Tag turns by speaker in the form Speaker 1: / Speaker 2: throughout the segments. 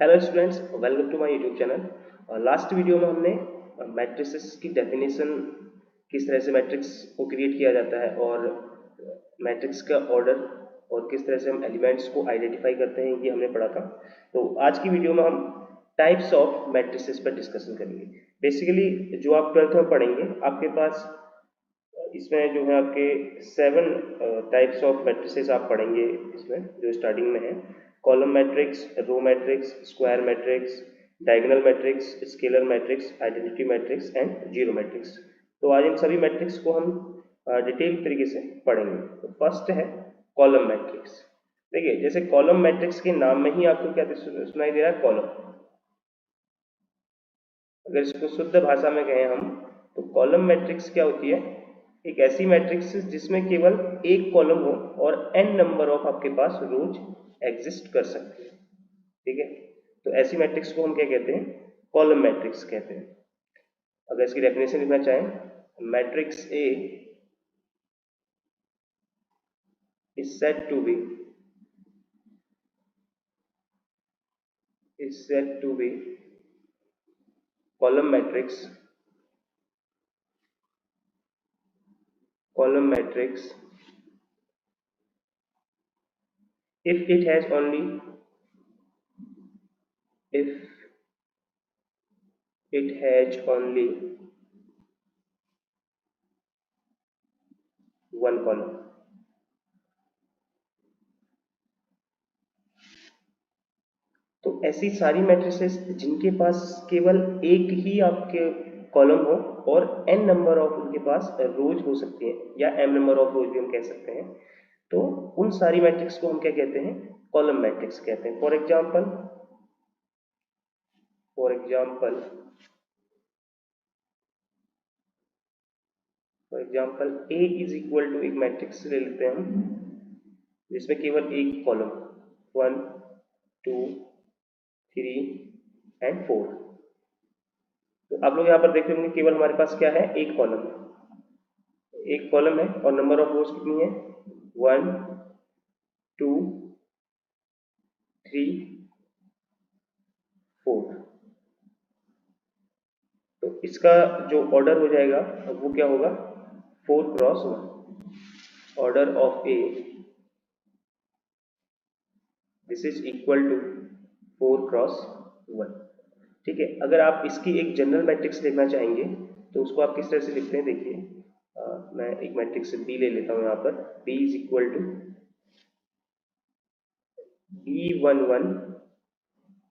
Speaker 1: Hello students, welcome to my YouTube channel. Last video में हमने matrices की definition, किस तरह से मैट्रिक्स को क्रिएट किया जाता है और मैट्रिक्स का ऑर्डर और किस तरह से हम एलिमेंट्स को आइडेंटिफाई करते हैं, ये हमने पढ़ा था। तो आज की वीडियो में हम टाइप्स ऑफ मैट्रिसेस पर डिस्कशन करेंगे। बेसिकली जो आप 12th में पढ़ेंगे, आपके पास इसमें जो है आपके 7 टाइप्स ऑफ मैट्रिसेस आप पढ़ेंगे। इसमें जो स्टार्टिंग में है column matrix, row matrix, square matrix, diagonal matrix, scalar matrix, identity matrix and zero matrix. तो आज इन सभी मैट्रिक्स को हम डिटेल तरीके से पढ़ेंगे। तो फर्स्ट है कॉलम मैट्रिक्स। देखिए, जैसे कॉलम मैट्रिक्स के नाम में ही आपको क्या सुनाई दे रहा है, कॉलम। अगर इसको शुद्ध भाषा में कहें हम, तो कॉलम मैट्रिक्स क्या होती है? एक ऐसी मैट्रिक्स जिसमें केवल एक कॉलम हो और n नंबर ऑफ आपके पास रोज एग्जिस्ट कर सकते हैं। ठीक है, तो ऐसी मैट्रिक्स को हम क्या कहते हैं? कॉलम मैट्रिक्स कहते हैं। अगर इसकी डेफिनेशन लिखना चाहें, matrix A is said to be column matrix if it has only one column। तो ऐसी सारी मैट्रिसेस जिनके पास केवल एक ही आपके कॉलम हो और n नंबर ऑफ उनके पास रोज हो सकती है, या m नंबर ऑफ रोज भी हम कह सकते हैं, तो उन सारी मैट्रिक्स को हम क्या कहते हैं? कॉलम मैट्रिक्स कहते हैं। For example A is equal to, एक मैट्रिक्स ले लेते हैं हम जिसमें केवल एक कॉलम 1 2 3 एंड 4। तो आप लोग यहाँ पर देख रहे होंगे केवल हमारे पास क्या है? एक कॉलम है और नंबर ऑफ रोज कितनी है? 1 2 3 4। तो इसका जो ऑर्डर हो जाएगा वो क्या होगा? 4 cross 1। Order of A this is equal to 4 cross 1। ठीक है, अगर आप इसकी एक जनरल मैट्रिक्स देखना चाहेंगे तो उसको आप किस तरह से लिखते हैं? देखिए, मैं एक मैट्रिक्स बी ले लेता हूं। यहाँ पर B is equal to B11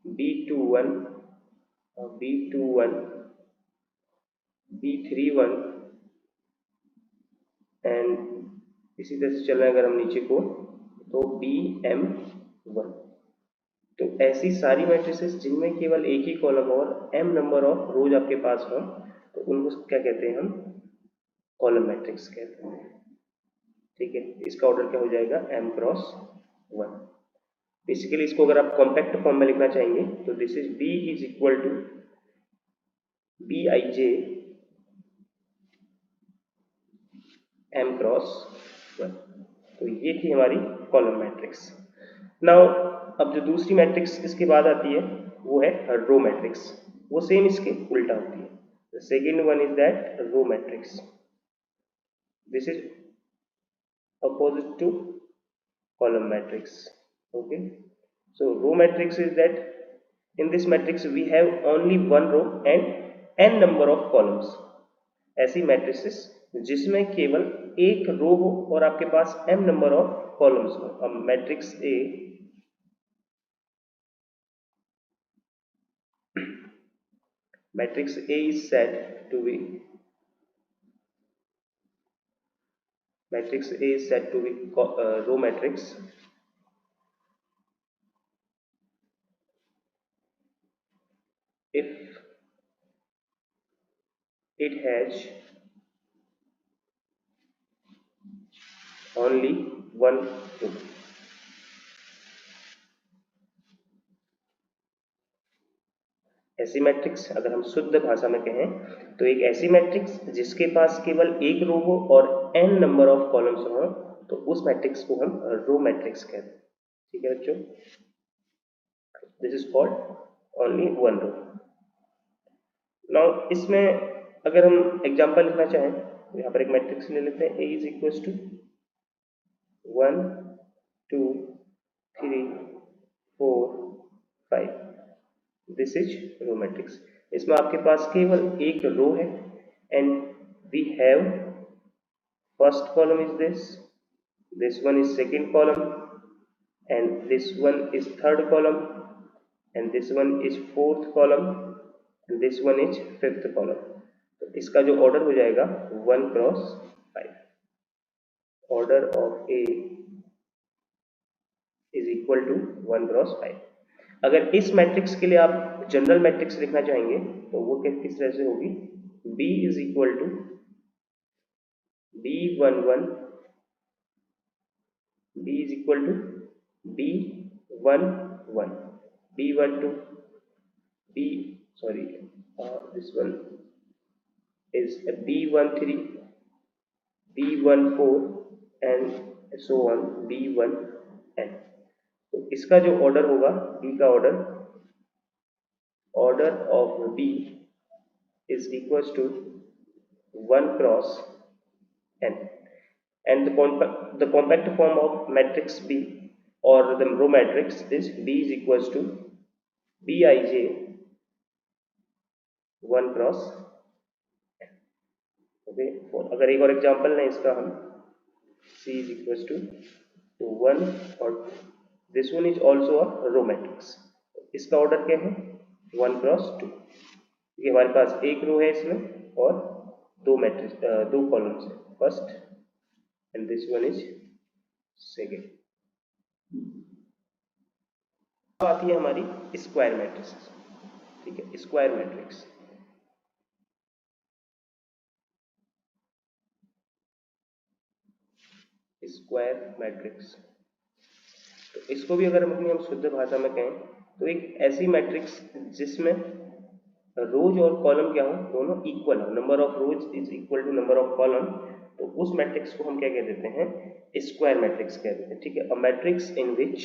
Speaker 1: B21 B21 B31 and इसी तरह से चल रहा है अगर हम नीचे को, तो BM1। तो ऐसी सारी मैट्रिसेस जिनमें केवल एक ही कॉलम और m नंबर ऑफ रोज आपके पास हो, तो उनको क्या कहते हैं? हम कॉलम मैट्रिक्स कहते हैं। ठीक है, इसका ऑर्डर क्या हो जाएगा? m cross 1। बेसिकली इसको अगर आप कॉम्पैक्ट फॉर्म में लिखना चाहेंगे तो this is B is equal to Bij m cross 1। तो ये थी हमारी कॉलम मैट्रिक्स। नाउ अब जो दूसरी मैट्रिक्स इसके बाद आती है वो है रो मैट्रिक्स। वो सेम इसके उल्टा होती है। The second one is that row matrix. This is opposite to column matrix। Okay, so row matrix is that in this matrix we have only one row and n number of columns। ऐसी matrices जिसमें केवल एक रो हो और आपके पास m number of columns हो। अब matrix A is said to be row matrix if it has only one row। ऐसी मैट्रिक्स अगर हम शुद्ध भाषा में कहें तो एक ऐसी मैट्रिक्स जिसके पास केवल एक रो हो और n नंबर ऑफ कॉलम्स हो, तो उस मैट्रिक्स को हम रो मैट्रिक्स कहते हैं। ठीक है बच्चों, this is called only one row. Now इसमें अगर हम एग्जांपल लिखना चाहें तो यहाँ पर एक मैट्रिक्स ले लेते हैं, A is equal to 1 2 3 4 5, this is row matrix. इसमें आपके पास केवल एक रो है and we have first column is this one is second column, and this one is third column, and this one is fourth column, and this one is fifth column। तो इसका जो order हो जाएगा 1 cross 5, order of A is equal to 1 cross 5। अगर इस matrix के लिए आप जनरल मैट्रिक्स लिखना चाहेंगे तो वो किस तरह से होगी, B is equal to B11, B is equal to B11, B12, this one is B13, B14 and so on B1n। तो इसका जो ऑर्डर होगा B का order of B is equals to 1 cross n, and the compact form of matrix B or the row matrix is B is equals to Bij 1 cross n। Okay, अगर एक और example लें इसका हम, C is equals to 1 और this one is also a row matrix. इसका order क्या है 1 क्रॉस 2, क्योंकि हमारे पास एक रो है इसमें और दो मैट्रिक्स दो कॉलम्स है, first and this one is second. अब आती है हमारी स्क्वायर मैट्रिक्स। ठीक है, स्क्वायर मैट्रिक्स तो इसको भी अगर हम शुद्ध भाषा में कहें तो एक ऐसी मैट्रिक्स जिसमें रोज और कॉलम क्या हो, दोनों इक्वल हो, number of rows is equal to number of column, तो उस मैट्रिक्स को हम क्या कह देते हैं, स्क्वायर मैट्रिक्स कह देते हैं। ठीक है, a matrix in which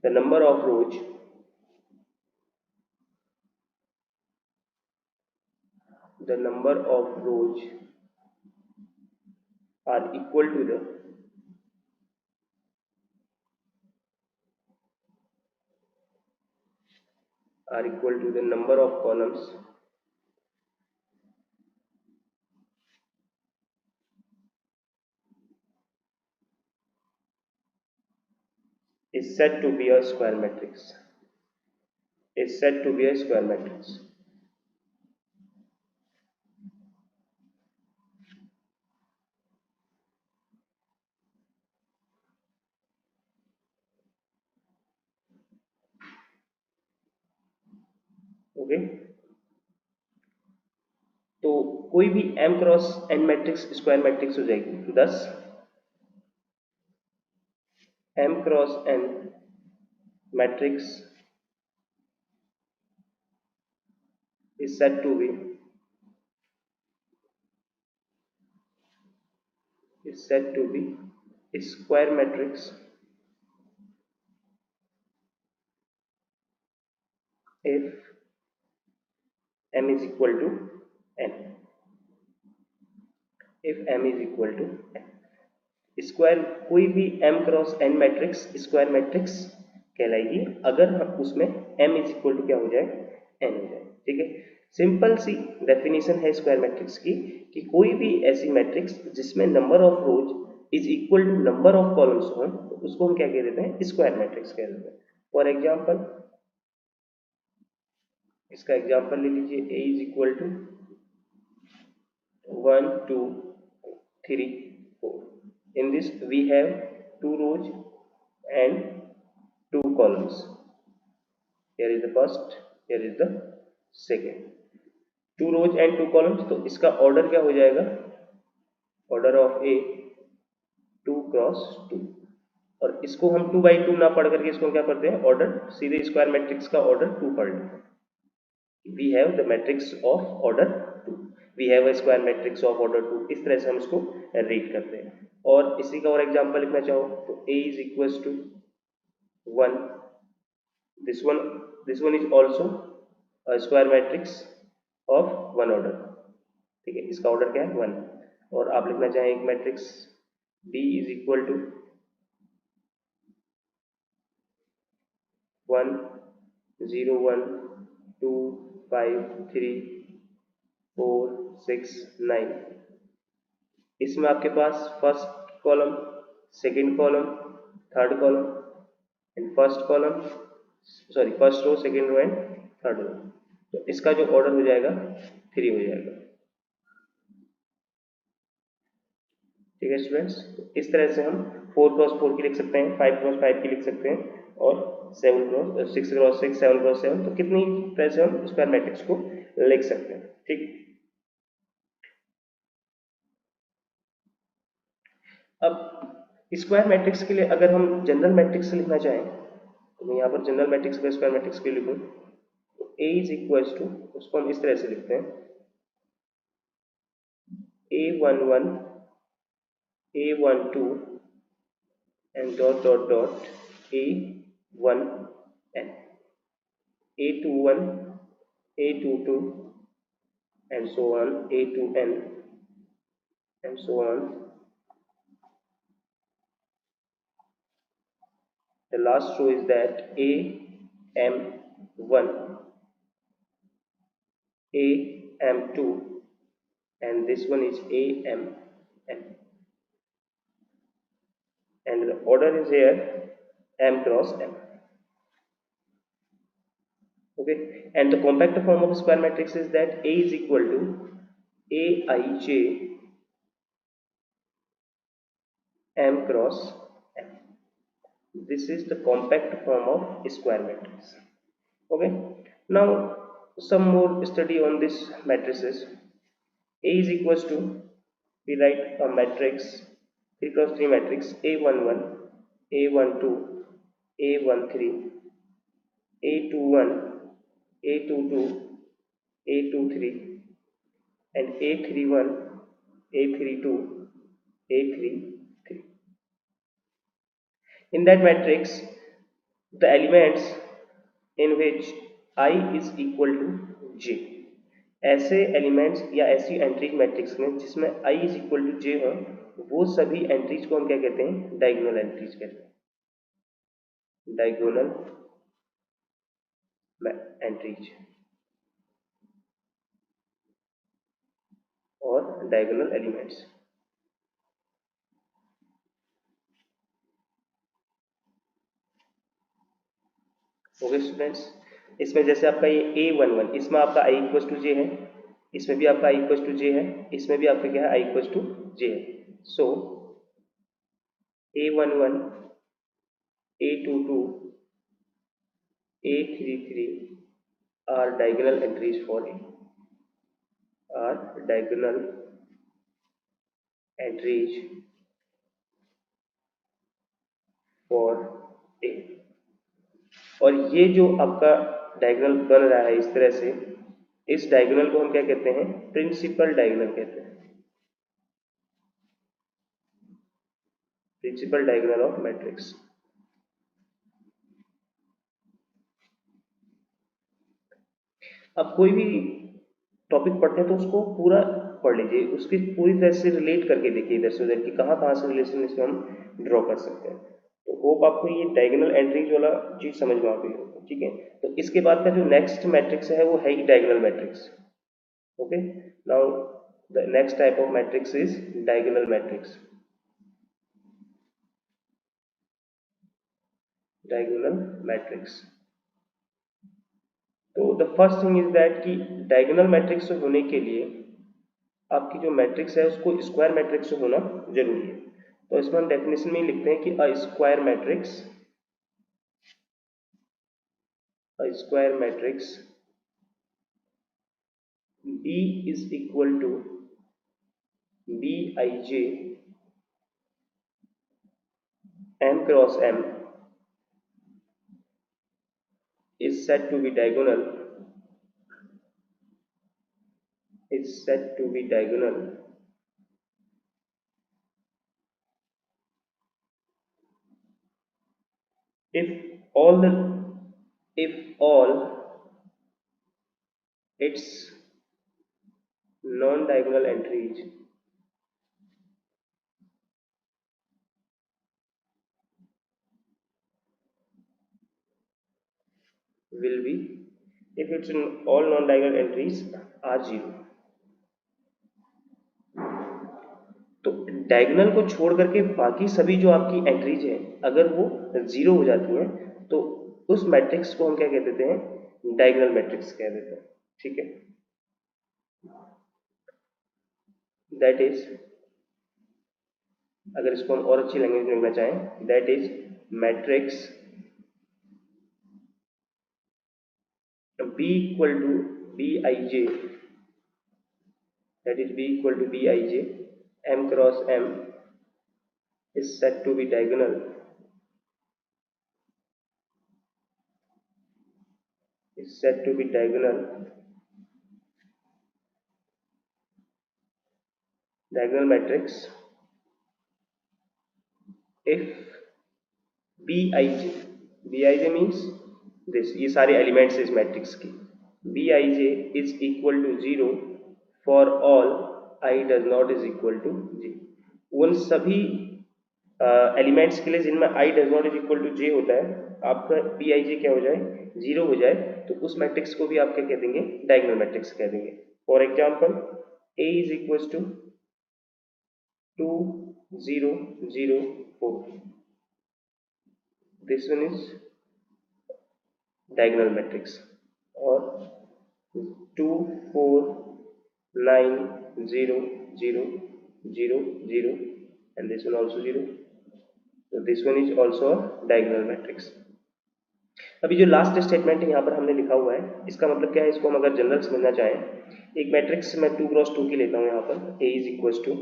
Speaker 1: the number of rows are equal to the number of columns is said to be a square matrix. Okay, तो कोई भी m cross n matrix square matrix हो जाएगी। thus m cross n matrix is said to be a square matrix if m is equal to n। Square कोई भी m cross n matrix square matrix कहलाएगी अगर हम उसमें m is equal to क्या हो जाए, n हो जाए। ठीक है, सिंपल सी डेफिनेशन है स्क्वायर मैट्रिक्स की कि कोई भी ऐसी मैट्रिक्स जिसमें number of rows is equal to number of columns हो तो उसको हम क्या कह देते हैं, स्क्वायर मैट्रिक्स कह देते हैं। फॉर एग्जांपल इसका एग्जांपल ले लीजिए, a is equal to 1 2 3 4। In this we have 2 rows and 2 columns. Here is the first, here is the second, 2 rows and 2 columns। तो इसका ऑर्डर क्या हो जाएगा, ऑर्डर ऑफ ए 2 क्रॉस 2, और इसको हम 2 बाई 2 ना पढ़ करके इसको क्या पढ़ते हैं, ऑर्डर सीधे स्क्वायर मैट्रिक्स का ऑर्डर 2 पढ़ लेते हैं। We have the matrix of order 2, we have a square matrix of order 2, इस तरह से हम इसको रीड करते हैं। और इसी का और एग्जांपल लिखना चाहो तो a is equals to 1, this one is also a square matrix of one order, ठीक है, इसका ऑर्डर क्या है 1। और आप लिखना चाहें एक matrix b is equal to 1 0 1 2 5 3 4 6 9, इसमें आपके पास first column, second column, third column and first column, sorry first row, second row and third row, तो इसका जो ऑर्डर हो जाएगा 3 हो जाएगा, ठीक है स्टूडेंट्स। इस तरह से हम 4x4 की लिख सकते हैं, 5x5 की लिख सकते हैं और 6x6, 7x7, तो कितनी तरह से हम स्क्वायर मैट्रिक्स को लिख सकते हैं, ठीक। अब स्क्वायर मैट्रिक्स के लिए अगर हम जनरल मैट्रिक्स से लिखना चाहें तो मैं यहाँ पर जनरल मैट्रिक्स का स्क्वायर मैट्रिक्स के लिए लिखूँ तो a इज इक्वल्स टू, उसको हम इस तरह से लिखते हैं a11 a12 and dot dot dot a1n, a21 a22 and so on, a2n and so on. The last row is that am1 am2 and this one is amn, and the order is here m cross m. Okay, and the compact form of square matrix is that a is equal to aij m cross m. This is the compact form of square matrix. Okay, now some more study on this matrices. A is equals to, we write a matrix 3 cross 3 matrix a11 a12 a13 a21 a22 a23 and a31 a32 a33. In that matrix the elements in which I is equal to j, ऐसे elements या ऐसी entries matrix में जिसमें i is equal to j हो, वो सभी entries को हम क्या कहते हैं, डायगोनल एंट्रीज कहते हैं, डायगोनल एंट्रीज और डायगोनल एलिमेंट्स। ओके स्टूडेंट्स, इसमें जैसे आपका ये a11, इसमें आपका i इक्वल टू j है, इसमें भी आपका i इक्वल टू j है, इसमें भी आपका क्या है, i इक्वल टू j है। सो a11 a22 a33 are diagonal entries for a, are diagonal entries for a। और ये जो आपका डायगोनल बन रहा है इस तरह से, इस डायगोनल को हम क्या कहते हैं, प्रिंसिपल डायगोनल कहते हैं, प्रिंसिपल डायगोनल ऑफ मैट्रिक्स। अब कोई भी टॉपिक पढ़ते हैं तो उसको पूरा पढ़ लीजिए, उसकी पूरी तरह से रिलेट करके देखिए इधर से उधर की कहाँ कहाँ से रिलेशन इसको हम ड्रॉ कर सकते हैं। तो होप आपको ये डायगोनल एंट्रीज वाला चीज समझ में आ गई होगी, ठीक है। तो इसके बाद का जो नेक्स्ट मैट्रिक्स है वो है ही diagonal matrix. Okay, now the next type of matrix is diagonal matrix, diagonal matrix. तो the first thing is that कि डायगोनल मैट्रिक्स होने के लिए आपकी जो मैट्रिक्स है उसको स्क्वायर मैट्रिक्स होना जरूरी है। तो इसमें हम डेफिनेशन में लिखते हैं कि अ square matrix B is equal to Bij m cross m is said to be diagonal is said to be diagonal if all the if all its non-diagonal entries will be if its all non-diagonal entries are zero। तो diagonal को छोड़ करके बाकी सभी जो आपकी entries हैं अगर वो जीरो हो जाती हैं तो उस मैट्रिक्स को हम क्या कह देते हैं, डायगोनल मैट्रिक्स कह देते हैं। ठीक है, दैट इज, अगर इसको हम और अच्छी लैंग्वेज में लिखना चाहें, that is matrix B equal to Bij, that is B equal to Bij, M cross M is said to be diagonal, is said to be diagonal, diagonal matrix if Bij, Bij means this, ये सारे elements इस matrix की, Bij is equal to 0 for all I does not is equal to j, उन सभी elements के लिए जिनमें I does not is equal to j होता है, आपका Bij क्या हो जाए, जीरो हो जाए, तो उस मैट्रिक्स को भी आप क्या कह देंगे, डायगोनल मैट्रिक्स कह देंगे। For example A is equals to 2 0 0 4, this one is diagonal matrix, or 2 4 9 0 0 0 0 and this one also 0, so this one is also a diagonal matrix। अभी जो लास्ट स्टेटमेंट है यहाँ पर हमने लिखा हुआ है, इसका मतलब क्या है, इसको हम अगर जनरल समझना चाहें, एक मैट्रिक्स मैं 2 क्रॉस 2 की लेता हूँ, यहाँ पर A is equal to,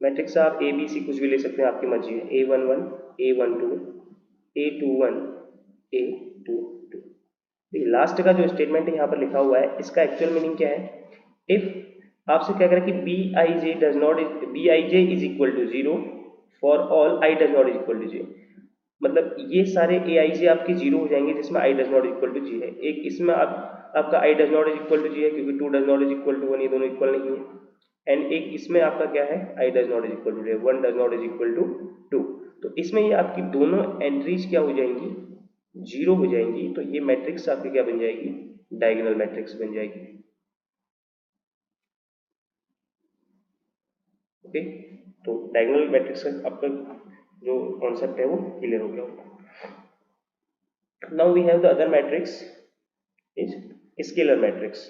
Speaker 1: matrix आप ए बी सी कुछ भी ले सकते हैं, आपकी मर्जी है, A11 A12 A21 A22। Last का जो स्टेटमेंट है यहाँ पर लिखा हुआ है, इसका एक्चुअल मीनिंग क्या है, इफ आपसे क्या करें कि Bij does not, Bij is equal to 0 for all I does not is equal to j, मतलब ये सारे Aij आपके जीरो हो जाएंगे जिसमें I does not equal to J है। एक इसमें आपका I does not is equal to J है क्योंकि 2 does not is equal to 1, ये दोनों इक्वल नहीं है। एंड एक इसमें आपका क्या है, I does not is equal to 1 does not is equal to 2, तो इसमें ये आपकी दोनों एंट्रीज क्या हो जाएंगी, जीरो हो जाएंगी, तो ये मैट्रिक्स आपकी क्या बन जाएगी, डायगोनल मैट्रिक्स बन जाएगी। ओके, तो डायगोनल मैट्रिक्स का आपका जो कॉन्सेप्ट है वो क्लियर हो गया होगा। Now we have the other matrix is scalar matrix.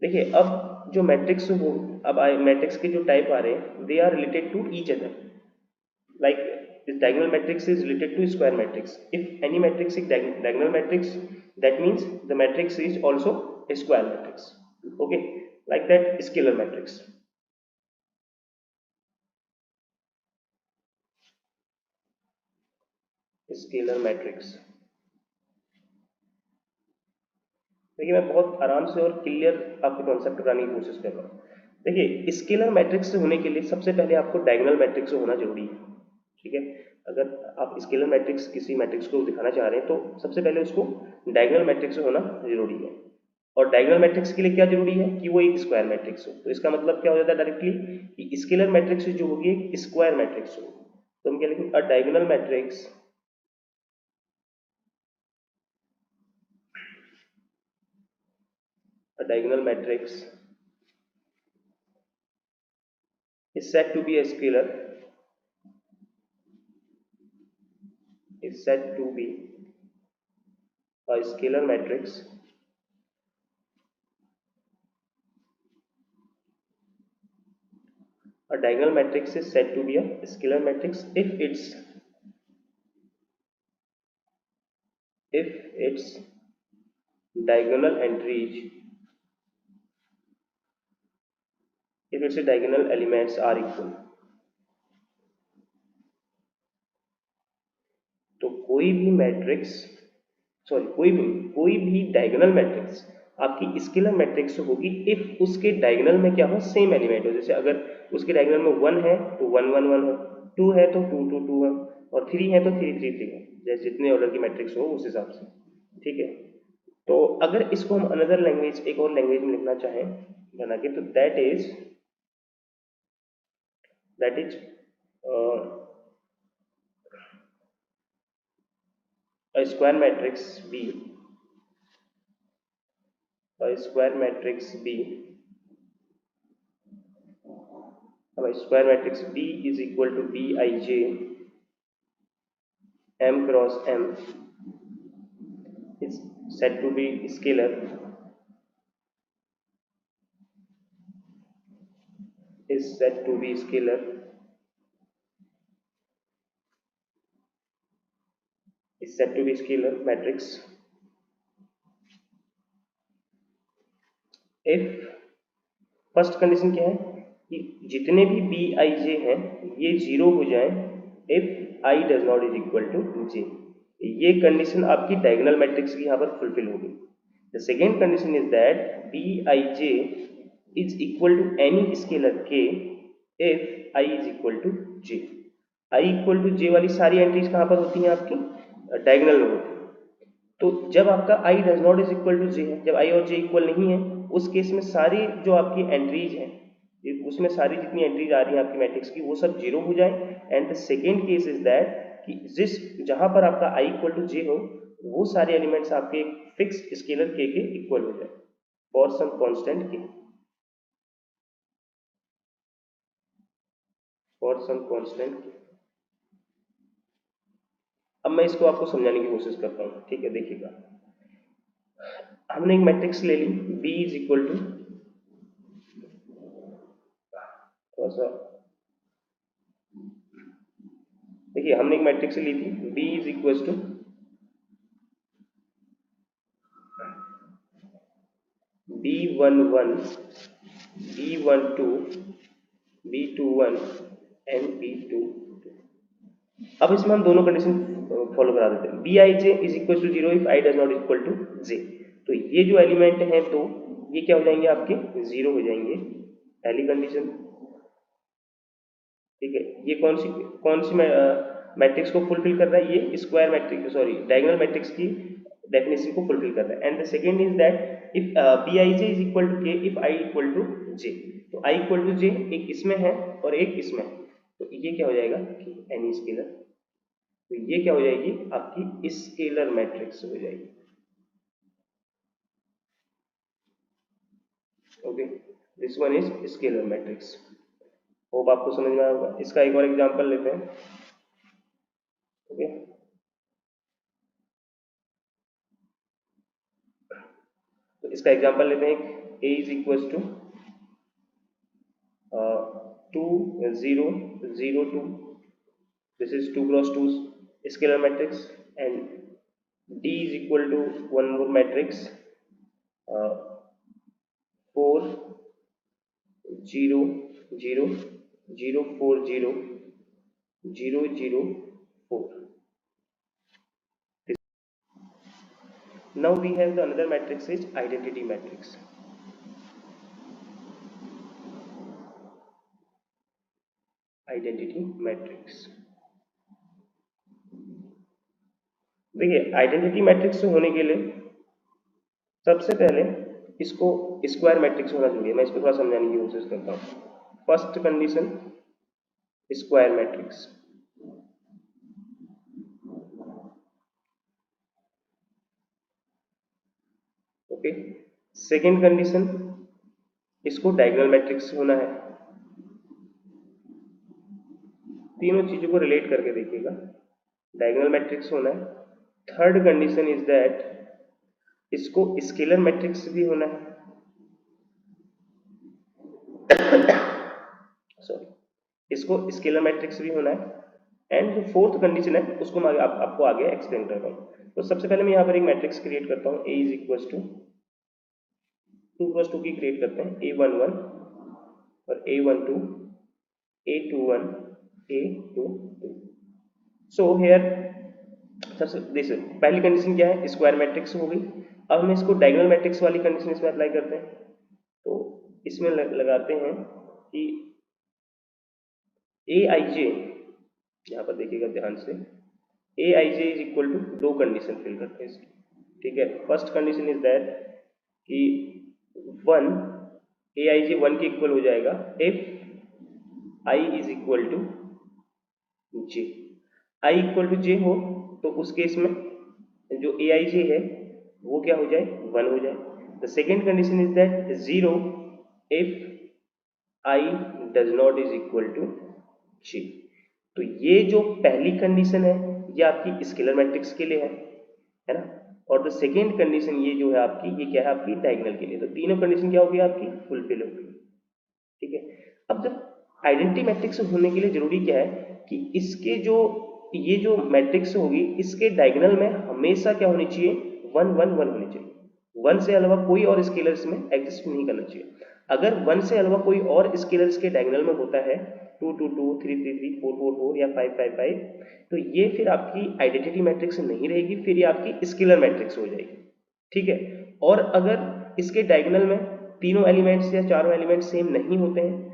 Speaker 1: देखिए अब जो मैट्रिक्स वो अब मैट्रिक्स के जो टाइप आ रहे हैं, they are related to each other, like this diagonal matrix is related to square matrix, if any matrix is diagonal matrix, that means the matrix is also a square matrix। okay, like that scalar matrix, scalar matrix। देखिए मैं बहुत आराम से और clear आपको concept कराने की कोशिश कर रहा हूँ। देखिए स्केलर मैट्रिक्स होने के लिए सबसे पहले आपको डायगोनल मैट्रिक्स होना जरूरी है। ठीक है, अगर आप स्केलर मैट्रिक्स किसी मैट्रिक्स को दिखाना चाह रहे हैं तो सबसे पहले उसको डायगोनल मैट्रिक्स होना जरूरी है। और डायगोनल मैट्रिक्स के लिए क्या जरूरी है कि वो एक स्क्वायर मैट्रिक्स हो। तो इसका मतलब क्या हो जाता है डायरेक्टली कि स्केलर मैट्रिक्स जो होगी एक स्क्वायर मैट्रिक्स हो। तो हम क्या लिखेंगे, अ diagonal matrix is said to be a scalar, is said to be a scalar matrix a diagonal matrix is said to be a scalar matrix if its diagonal entries, if its diagonal elements are equal। तो कोई भी matrix, sorry कोई भी diagonal matrix आपकी scalar matrix होगी if उसके diagonal में क्या हो, सेम एलिमेंट हो। जैसे अगर उसके डायगोनल में 1 है तो 1 1 1 हो, 2 है तो 2 2 2 है, और 3 है तो 3 3 3 है, जैसे जितने ऑर्डर की मैट्रिक्स हो उस हिसाब से। ठीक है, तो अगर इसको हम अनदर लैंग्वेज, एक और लैंग्वेज में लिखना चाहें बना के, तो that is a square matrix B, a square matrix B, a square matrix B is equal to Bij M cross M is said to be scalar, is said to be scalar, is said to be scalar matrix if first condition क्या है कि जितने भी B I जे हैं ये zero हो जाएं if I does not is equal to J. ये कंडीशन आपकी डायगोनल मैट्रिक्स की यहाँ पर फुलफिल होगी। The second condition is that B I J is equal to any scalar K if I is equal to J. I equal to J वाली सारी entries कहाँ पर होती हैं आपकी, डायगोनल में होती है। तो जब आपका I does not is equal to J है, जब आई और जे इक्वल नहीं है, उस केस में सारी जो आपकी एंट्रीज हैं, उसमें सारी जितनी एंट्रीज आ रही हैं आपकी मैट्रिक्स की, वो सब जीरो हो जाए। And the second case is that कि जहां पर आपका आई इक्वल टू जे हो, वो सारे एलिमेंट्स आपके फिक्स्ड स्केलर के इक्वल हो जाए फॉर सम कांस्टेंट के, फॉर सम कांस्टेंट के। अब मैं इसको आपको समझाने की कोशिश करता हूँ। ठीक है, देखिएगा, हमने एक मैट्रिक्स ले ली B इज इक्वल टू, थोड़ा सा देखिए, हमने एक मैट्रिक्स ली थी B is equal to B11 B12 B21 and B22। अब इसमें हम दोनों कंडीशन फॉलो करा देते हैं। B I J is equal to zero if I does not equal to J. तो ये जो एलिमेंट हैं तो ये क्या हो जाएंगे, आपके जीरो हो जाएंगे, पहली कंडीशन। ठीक है, ये कौन सी मैट्रिक्स को फुलफिल कर रहा है, ये square matrix, sorry diagonal matrix की डेफिनेशन को फुलफिल कर रहा है। And the second is that if B I J is equal to K if I equal to J. तो आई इक्वल टू जे एक इसमें है और एक इसमें है, तो ये क्या हो जाएगा कि एनी स्केलर। तो ये क्या हो जाएगी, आपकी स्केलर मैट्रिक्स हो जाएगी। Okay, this one is scalar matrix. Hope आपको समझ में आया होगा। इसका एक और एग्जांपल लेते हैं। ओके, तो इसका एग्जांपल लेते हैं। ए is equal to 2 0 0 2, this is 2 cross 2 scalar matrix, and D is equal to one more matrix 4 0 0 0 4 0 0 0 4. Now we have the another matrix is identity matrix. Identity matrix, देखिए आइडेंटिटी मैट्रिक्स होने के लिए सबसे पहले इसको स्क्वायर मैट्रिक्स होना चाहिए। मैं इसको थोड़ा समझाने की कोशिश करता हूँ। First condition square matrix, okay. Second condition इसको डायगोनल मैट्रिक्स होना है। तीनों चीजों को रिलेट करके देखिएगा, डायगोनल मैट्रिक्स होना है। थर्ड कंडीशन इज दैट इसको स्केलर मैट्रिक्स भी होना है, सॉरी, इसको स्केलर मैट्रिक्स भी होना है। एंड जो फोर्थ कंडीशन है उसको मैं आपको आगे एक्सप्लेन करता हूँ। तो सबसे पहले मैं यहाँ पर एक मैट्रिक्स क्रिएट करता हूँ। ए इज इक्वल टू 2 क्रॉस 2 की क्रिएट करते हैं, A11 और A12 A21 A22। So here सबसे देखिए पहली कंडीशन क्या है, स्क्वायर मैट्रिक्स हो गई। अब हम इसको डायगोनल मैट्रिक्स वाली कंडीशन इसमें अप्लाई करते हैं। तो इसमें लगाते हैं कि ए आई जे, यहाँ पर देखिएगा ध्यान से, A I J is equal to, दो कंडीशन फिल करते हैं इसकी, ठीक है। फर्स्ट कंडीशन इज दैट कि one, A I J one के इक्वल हो जाएगा if I is equal to J. I equal to J हो तो उस केस में जो ए आई जे है वो क्या हो जाए, वन हो जाए। The second condition is that zero if I does not is equal to J. तो ये जो पहली कंडीशन है ये आपकी स्केलर मैट्रिक्स के लिए है ना। और द सेकेंड कंडीशन ये जो है आपकी, ये क्या है आपकी डायगोनल के लिए। तो तीनों कंडीशन क्या होगी आपकी, फुलफिल होगी, ठीक है। अब जब आइडेंटिटी मैट्रिक्स होने के लिए जरूरी क्या है कि इसके जो ये जो मैट्रिक्स होगी इसके डायगोनल में हमेशा क्या होनी चाहिए, वन वन वन होनी चाहिए। वन से अलावा कोई और स्केलर इसमें एग्जिस्ट नहीं करना चाहिए। अगर वन से अलावा कोई और स्केलर इसके डायगोनल में होता है, 2 2 2 3 3 3 4 4 4 या 5 5 5, तो ये फिर आपकी आइडेंटिटी मैट्रिक्स नहीं रहेगी, फिर ये आपकी स्केलर मैट्रिक्स हो जाएगी, ठीक है। और अगर इसके डायगोनल में तीनों एलिमेंट्स या चारों एलिमेंट्स सेम नहीं होते हैं,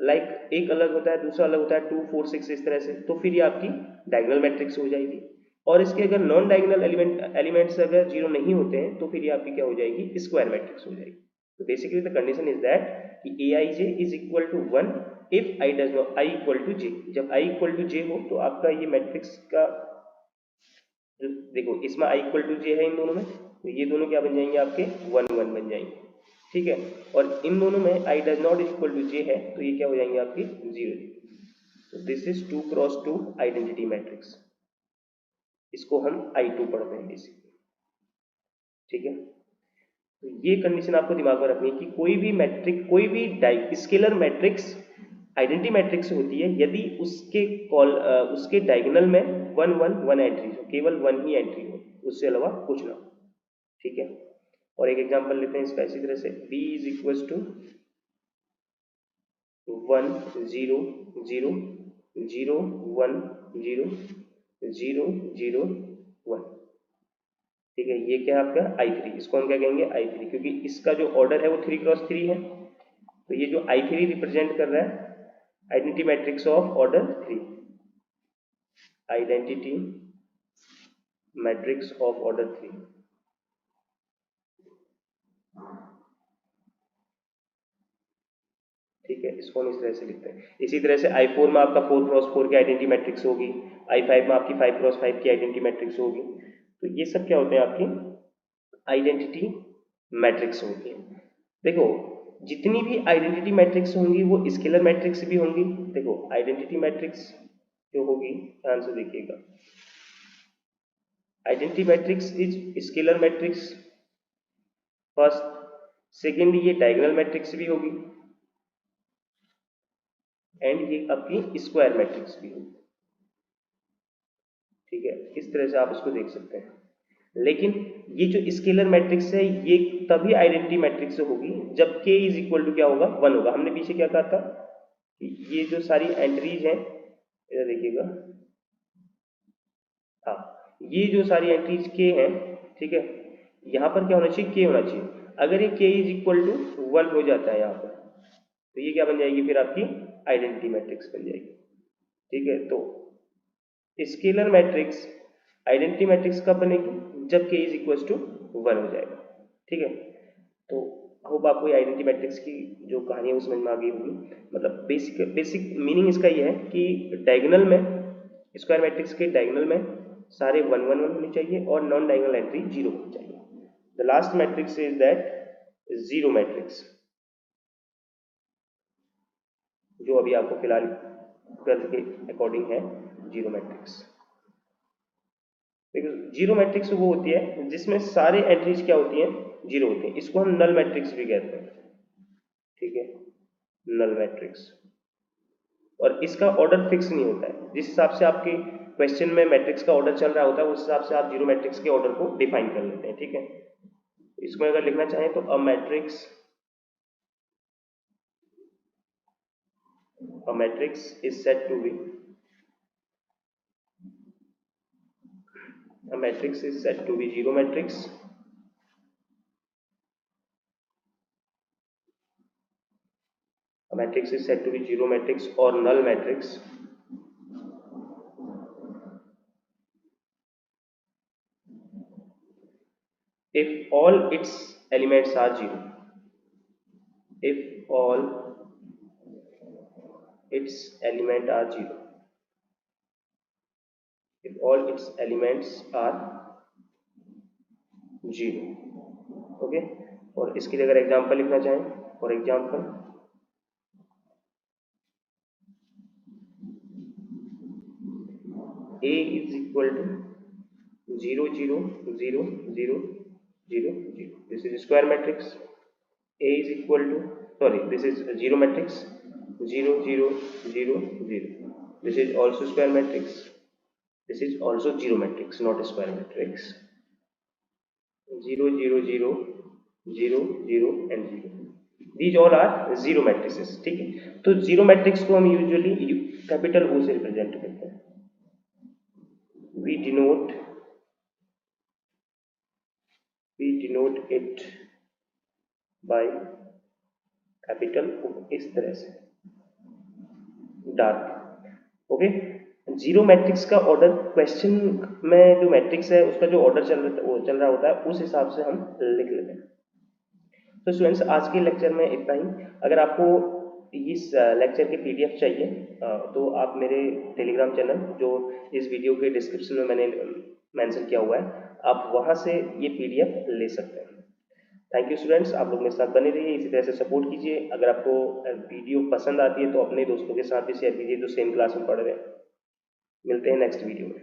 Speaker 1: लाइक एक अलग होता है दूसरा अलग होता है, 2 4 6 इस तरह से, तो फिर ये आपकी डायगोनल मैट्रिक्स हो जाएगी। और इसके अगर नॉन डायगोनल एलिमेंट्स अगर जीरो नहीं होते हैं तो फिर ये आपकी क्या हो जाएगी, स्क्वायर मैट्रिक्स हो जाएगी। तो basically the condition is that कि A I J is equal to one if I does not, I equal to J. जब आई इक्वल टू जे हो तो आपका ये मैट्रिक्स का जो, देखो इसमें आई इक्वल टू जे है इन दोनों में, तो ये दोनों क्या बन जाएंगे आपके, वन वन बन जाएंगे, ठीक है। और इन दोनों में I does not equal to J है तो ये क्या हो जाएंगे आपकी, जीरो। तो this is 2 cross 2 identity matrix, इसको हम I2 पढ़ते हैं बेसिकली, ठीक है। तो ये कंडीशन आपको दिमाग में रखनी है कि कोई भी मैट्रिक, कोई भी स्केलर मैट्रिक्स आइडेंटिटी मैट्रिक्स होती है यदि उसके डायगोनल में वन वन वन एंट्री हो, केवल वन ही एंट्री हो, उससे अलावा कुछ ना हो, ठीक है। और एक एग्जांपल लेते हैं इसका इसी तरह से, b इज इक्वल टू 1 0 0 0 1 0 0 0 1, ठीक है। ये क्या है आपका I3, इसको हम क्या कहेंगे I3, क्योंकि इसका जो ऑर्डर है वो 3 क्रॉस 3 है। तो ये जो I3 रिप्रेजेंट कर रहा है identity matrix of order 3, identity matrix of order 3, ठीक है। इसको हम इस तरह से लिखते हैं। इसी तरह से I4 में आपका 4 क्रॉस 4 की आइडेंटिटी मैट्रिक्स होगी, I5 में आपकी 5 क्रॉस 5 की आइडेंटिटी मैट्रिक्स होगी। तो ये सब क्या होते हैं आपकी आइडेंटिटी मैट्रिक्स होती है। देखो जितनी भी आइडेंटिटी मैट्रिक्स होंगी वो स्केलर मैट्रिक्स भी होंगी। देखो आइडेंटिटी मैट्रिक्स जो होगी, ध्यान से देखिएगा, identity matrix is scalar matrix first, second ये डायगोनल मैट्रिक्स भी होगी, एंड ये आपकी स्क्वायर मैट्रिक्स भी होगी, ठीक है। इस तरह से आप इसको देख सकते हैं। लेकिन ये जो स्केलर मैट्रिक्स है ये तभी आइडेंटिटी मैट्रिक्स होगी जब k इज इक्वल टू क्या होगा, वन होगा। हमने पीछे क्या कहा था कि ये जो सारी एंट्रीज हैं, इधर देखिएगा, हाँ, ये जो सारी एंट्रीज k हैं, ठीक है, यहाँ पर क्या होना चाहिए, k होना चाहिए। अगर ये k is equal to one हो जाता है यहाँ पर, तो ये क्या बन जाएगी, फिर आपकी आइडेंटिटी मैट्रिक्स बन जाएगी, ठीक है। तो स्केलर मैट्रिक्स आइडेंटिटी मैट्रिक्स कब बनेगी, जब k is equal to one हो जाएगा, ठीक है। तो होप आपको ये आइडेंटिटी मैट्रिक्स की जो कहानी है वो समझ में आ गई होगी। मतलब बेसिक मीनिंग इसका ये है कि डायगोनल में, स्क्वायर मैट्रिक्स के डायगोनल में सारे वन वन वन होने चाहिए और नॉन डायगोनल एंट्री जीरो होनी चाहिए। The last matrix is that zero matrix, जो अभी आपको फिलहाल 12th के अकॉर्डिंग है जीरो मैट्रिक्स। देखो जीरो मैट्रिक्स वो होती है जिसमें सारे एंट्रीज क्या होती हैं, जीरो होती हैं। इसको हम नल मैट्रिक्स भी कहते हैं, ठीक है, नल मैट्रिक्स। और इसका ऑर्डर फिक्स नहीं होता है, जिस हिसाब से आपके क्वेश्चन में मैट्रिक्स का ऑर्डर चल रहा होता है उस हिसाब से आप जीरो मैट्रिक्स के ऑर्डर को डिफाइन कर लेते हैं, ठीक है। इसमें अगर लिखना चाहें तो a matrix is said to be A matrix is said to be zero matrix. A matrix is said to be zero matrix or null matrix if all its elements are zero. If all its elements are zero. If all its elements are zero. Okay, और इसके लिए अगर example लिखना चाहें, for example a is equal to 0 0 0 0 0 0. This is square matrix. A is equal to, sorry, this is zero matrix. 0 0 0 0. This is also square matrix. This is also zero matrix, not a square matrix. 0 0 0 0 0 and 0. These all are zero matrices. ठीक है, तो zero matrix को हम usually capital O से represent करते हैं. We denote it by capital O, इस तरह से डार्क. ओके, जीरो मैट्रिक्स का ऑर्डर क्वेश्चन में जो मैट्रिक्स है उसका जो ऑर्डर चल रहा होता है उस हिसाब से हम लिख लेते हैं. तो स्टूडेंट्स, आज के लेक्चर में इतना ही. अगर आपको इस लेक्चर के पीडीएफ चाहिए तो आप मेरे टेलीग्राम चैनल, जो इस वीडियो के डिस्क्रिप्शन में मैंने मेंशन किया हुआ है, आप वहां से ये पीडीएफ ले सकते हैं. थैंक यू स्टूडेंट्स, आप लोग मेरे साथ बने रहिए, इसी तरह से सपोर्ट कीजिए. अगर आपको वीडियो पसंद आती है तो अपने दोस्तों के साथ भी शेयर कीजिए जो सेम क्लास में पढ़ रहे हैं. मिलते हैं नेक्स्ट वीडियो में.